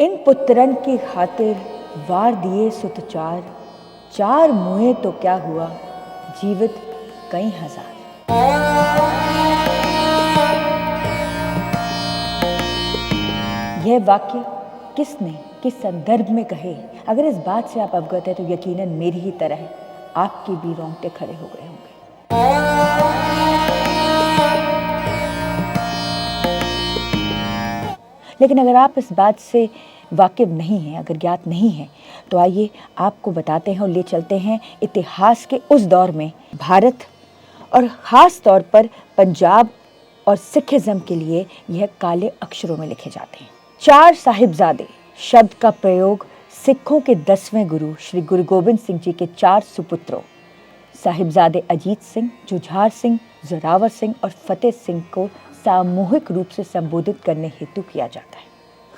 इन पुत्रन की खातिर वार दिए सुत चार, चार मुए तो क्या हुआ, जीवित कई हजार। यह वाक्य किसने किस संदर्भ में कहे, अगर इस बात से आप अवगत है तो यकीनन मेरी ही तरह आपके भी रोंगटे खड़े हो गए होंगे। लेकिन अगर आप इस बात से वाकिफ नहीं हैं, अगर ज्ञात नहीं हैं, तो आइए आपको बताते हैं और ले चलते हैं इतिहास के उस दौर में भारत और ख़ास तौर पर पंजाब और सिखिज़्म के लिए यह काले अक्षरों में लिखे जाते हैं। चार साहिबजादे शब्द का प्रयोग सिखों के 10वें गुरु श्री गुरु गोबिंद सिंह जी के चार सुपुत्रों साहिबजादे अजीत सिंह, जुझार सिंह, जोरावर सिंह और फतेह सिंह को सामूहिक रूप से संबोधित करने हेतु किया जाता है।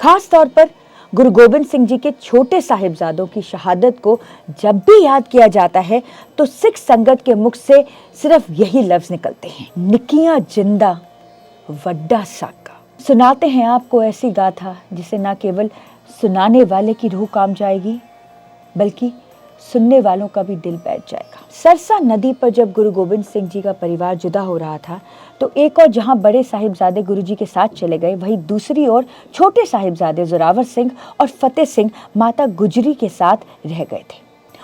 खास तौर पर गुरु गोबिंद सिंह जी के छोटे साहिबजादों की शहादत को जब भी याद किया जाता है तो सिख संगत के मुख से सिर्फ यही लफ्ज निकलते हैं, निकिया जिंदा वड्डा साका। सुनाते हैं आपको ऐसी गाथा जिसे न केवल सुनाने वाले की रूह काम जाएगी बल्कि सुनने वालों का भी दिल बैठ जाएगा। सरसा नदी पर जब गुरु गोबिंद सिंह जी का परिवार जुदा हो रहा था तो एक और जहां बड़े साहिबजादे गुरु जी के साथ चले गए, वहीं दूसरी ओर छोटे साहिबजादे जोरावर सिंह और फतेह सिंह माता गुजरी के साथ रह गए थे।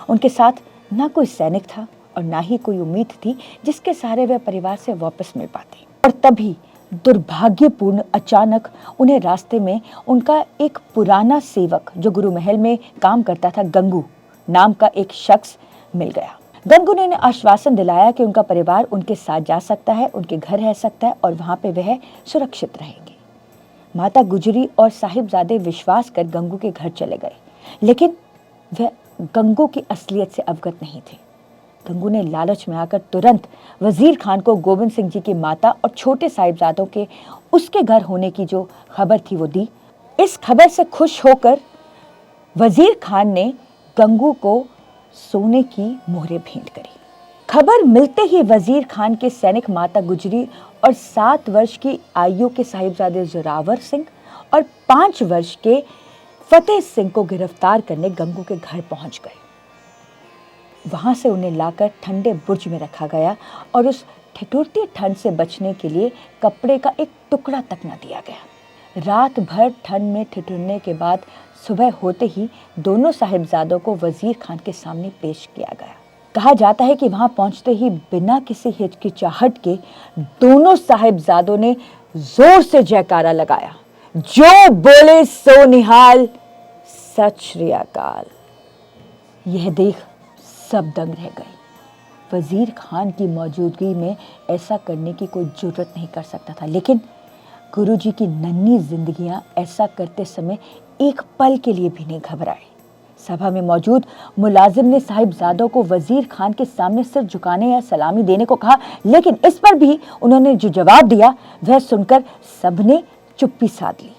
उनके साथ ना कोई सैनिक था और ना ही कोई उम्मीद थी जिसके सहारे वह परिवार से वापस मिल पाते। और तभी दुर्भाग्यपूर्ण अचानक उन्हें रास्ते में उनका एक पुराना सेवक जो गुरु महल में काम करता था, गंगू नाम का एक शख्स मिल गया। गंगू ने उन्हें आश्वासन दिलाया कि उनका परिवार उनके साथ जा सकता है, उनके घर रह सकता है और वहां पे वह सुरक्षित रहेंगे। माता गुजरी और साहिबजादे विश्वास कर गंगू के घर चले गए, लेकिन वह गंगू की असलियत से अवगत नहीं थे। गंगू ने लालच में आकर तुरंत वजीर खान को गोबिंद सिंह जी की माता और छोटे साहिबजादों के उसके घर होने की जो खबर थी वो दी। इस खबर से खुश होकर वजीर खान ने गंगू को सोने की मोहरें भेंट करी। खबर मिलते ही वजीर खान के सैनिक माता गुजरी और 7 वर्ष की आयु के साहिबजादे जोरावर सिंह और 5 वर्ष के फतेह सिंह को गिरफ्तार करने गंगू के घर पहुंच गए। वहां से उन्हें लाकर ठंडे बुर्ज में रखा गया और उस ठिठुरती ठंड से बचने के लिए कपड़े का एक टुकड़ा तक न दिया गया। रात भर ठंड में ठिठुरने के बाद सुबह होते ही दोनों साहिबजादों को वजीर खान के सामने पेश किया गया। कहा जाता है कि वहां पहुंचते ही बिना किसी हिचकिचाहट के दोनों साहिबजादों ने जोर से जयकारा लगाया, जो बोले सो निहाल, सत श्री अकाल। यह देख सब दंग रह गए। वजीर खान की मौजूदगी में ऐसा करने की कोई जुर्रत नहीं कर सकता था, लेकिन गुरुजी की नन्ही जिंदगियां ऐसा करते समय एक पल के लिए भी नहीं घबराए। सभा में मौजूद मुलाजिम ने साहिबजादों को वजीर खान के सामने सिर झुकाने या सलामी देने को कहा, लेकिन इस पर भी उन्होंने जो जवाब दिया वह सुनकर सबने चुप्पी साध ली।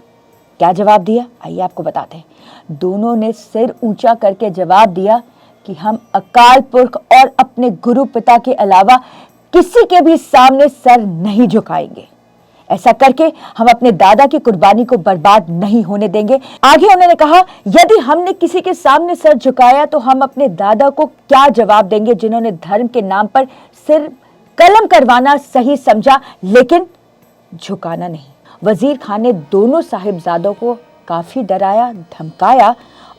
क्या जवाब दिया, आइए आपको बताते हैं। दोनों ने सिर ऊंचा करके जवाब दिया कि हम अकाल पुरख और अपने गुरु पिता के अलावा किसी के भी सामने सर नहीं झुकाएंगे। ऐसा करके हम अपने दादा की कुर्बानी को बर्बाद नहीं होने देंगे। आगे उन्होंने कहा, यदि हमने किसी के सामने सर झुकाया तो हम अपने दादा को क्या जवाब देंगे, जिन्होंने धर्म के नाम पर सिर कलम करवाना सही समझा लेकिन झुकाना नहीं। वजीर खान ने दोनों साहिबजादों को काफी डराया, धमकाया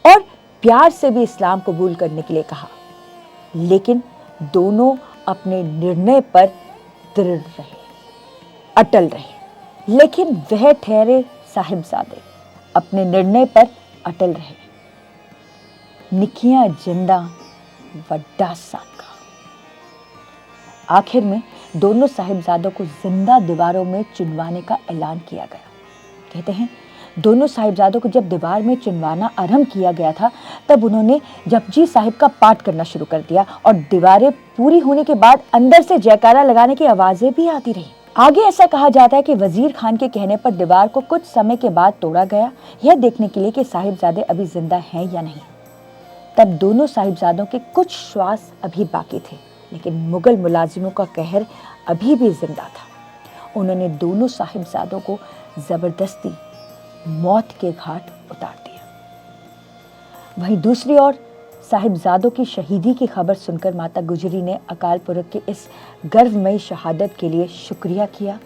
और प्यार से भी इस्लाम कबूल करने के लिए कहा, लेकिन दोनों अपने निर्णय पर दृढ़ रहे, अटल रहे। लेकिन वह ठहरे साहिबजादे अपने निर्णय पर अटल रहे। निकिया जिंदा वड्डा साका। आखिर में दोनों साहिबजादों को जिंदा दीवारों में चुनवाने का ऐलान किया गया। कहते हैं दोनों साहिबजादों को जब दीवार में चुनवाना आरंभ किया गया था तब उन्होंने जपजी साहिब का पाठ करना शुरू कर दिया और दीवारें पूरी होने के बाद अंदर से जयकारा लगाने की आवाजें भी आती रही। आगे ऐसा कहा जाता है कि वजीर खान के कहने पर दीवार को कुछ समय के बाद तोड़ा गया, यह देखने के लिए कि साहिबजादे अभी जिंदा हैं या नहीं। तब दोनों साहिबजादों के कुछ श्वास अभी बाकी थे, लेकिन मुगल मुलाजिमों का कहर अभी भी जिंदा था। उन्होंने दोनों साहिबजादों को जबरदस्ती मौत के घाट उतार दिया। वहीं दूसरी ओर साहिबजादों की शहीदी की खबर सुनकर माता गुजरी ने अकाल पुरख की इस गर्वमयी शहादत के लिए शुक्रिया किया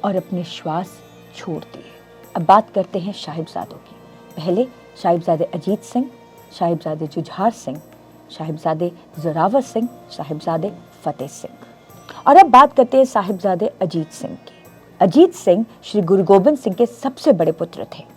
और अपने श्वास छोड़ दिए। अब बात करते हैं साहिबजादों की। पहले साहिबजादे अजीत सिंह, साहिबजादे जुझार सिंह, साहिबजादे जोरावर सिंह, साहिबजादे फतेह सिंह। और अब बात करते हैं साहिबजादे अजीत सिंह की। अजीत सिंह श्री गुरु गोबिंद सिंह के सबसे बड़े पुत्र थे।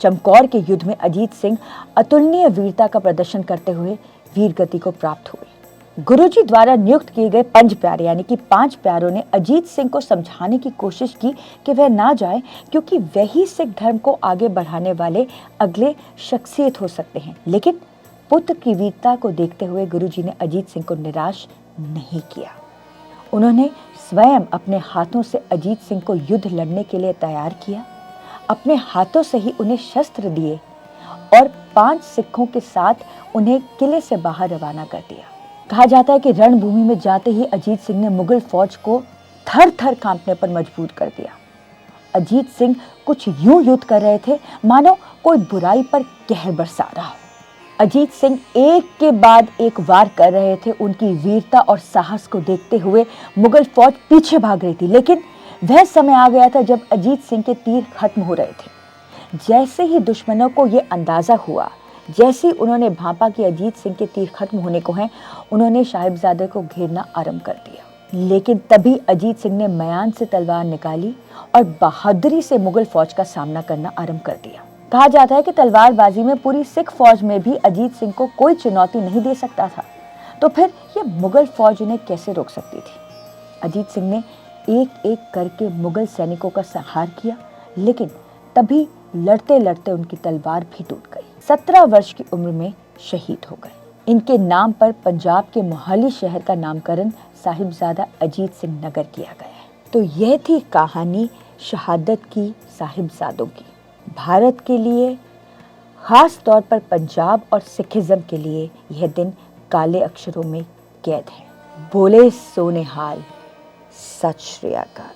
चमकौर के युद्ध में अजीत सिंह अतुलनीय वीरता का प्रदर्शन करते हुए वीर गति को प्राप्त हुए। गुरुजी द्वारा नियुक्त किए गए पंज प्यारे यानी कि 5 प्यारों ने अजीत सिंह को समझाने की कोशिश की कि वह ना जाए, क्योंकि वही सिख धर्म को आगे बढ़ाने वाले अगले शख्सियत हो सकते हैं। लेकिन पुत्र की वीरता को देखते हुए गुरुजी ने अजीत सिंह को निराश नहीं किया। उन्होंने स्वयं अपने हाथों से अजीत सिंह को युद्ध लड़ने के लिए तैयार किया। अपने हाथों से ही उन्हें शस्त्र दिए और 5 सिखों के साथ उन्हें किले से बाहर रवाना कर दिया। कहा जाता है कि रणभूमि में जाते ही अजीत सिंह ने मुगल फौज को थर थर कांपने पर मजबूर कर दिया। अजीत सिंह कुछ यूं युद्ध कर रहे थे मानो कोई बुराई पर कहर बरसा रहा हो। अजीत सिंह एक के बाद एक वार कर रहे थे। उनकी वीरता और साहस को देखते हुए मुगल फौज पीछे भाग रही थी, लेकिन वह समय आ गया था जब अजीत सिंह के तीर खत्म हो रहे थे। जैसे ही दुश्मनों को यह अंदाजा हुआ, जैसे ही उन्होंने भांपा कि अजीत सिंह के तीर खत्म होने को हैं, उन्होंने साहिबजादे को घेरना आरंभ कर दिया। लेकिन तभी अजीत सिंह ने म्यान से तलवार निकाली और बहादुरी से मुगल फौज का सामना करना आरंभ कर दिया। कहा जाता है कि तलवारबाजी में पूरी सिख फौज में भी अजीत सिंह को कोई चुनौती नहीं दे सकता था, तो फिर ये मुगल फौज उन्हें कैसे रोक सकती थी। अजीत सिंह ने एक एक करके मुगल सैनिकों का संहार किया, लेकिन तभी लड़ते लड़ते उनकी तलवार भी टूट गई। 17 वर्ष की उम्र में शहीद हो गए। इनके नाम पर पंजाब के मोहाली शहर का नामकरण साहिबजादा अजीत सिंह नगर किया गया है। तो यह थी कहानी शहादत की साहिबजादों की। भारत के लिए, खास तौर पर पंजाब और सिखिज्म के लिए यह दिन काले अक्षरों में कैद है। बोले सोनेहाल, सत श्री अकाल।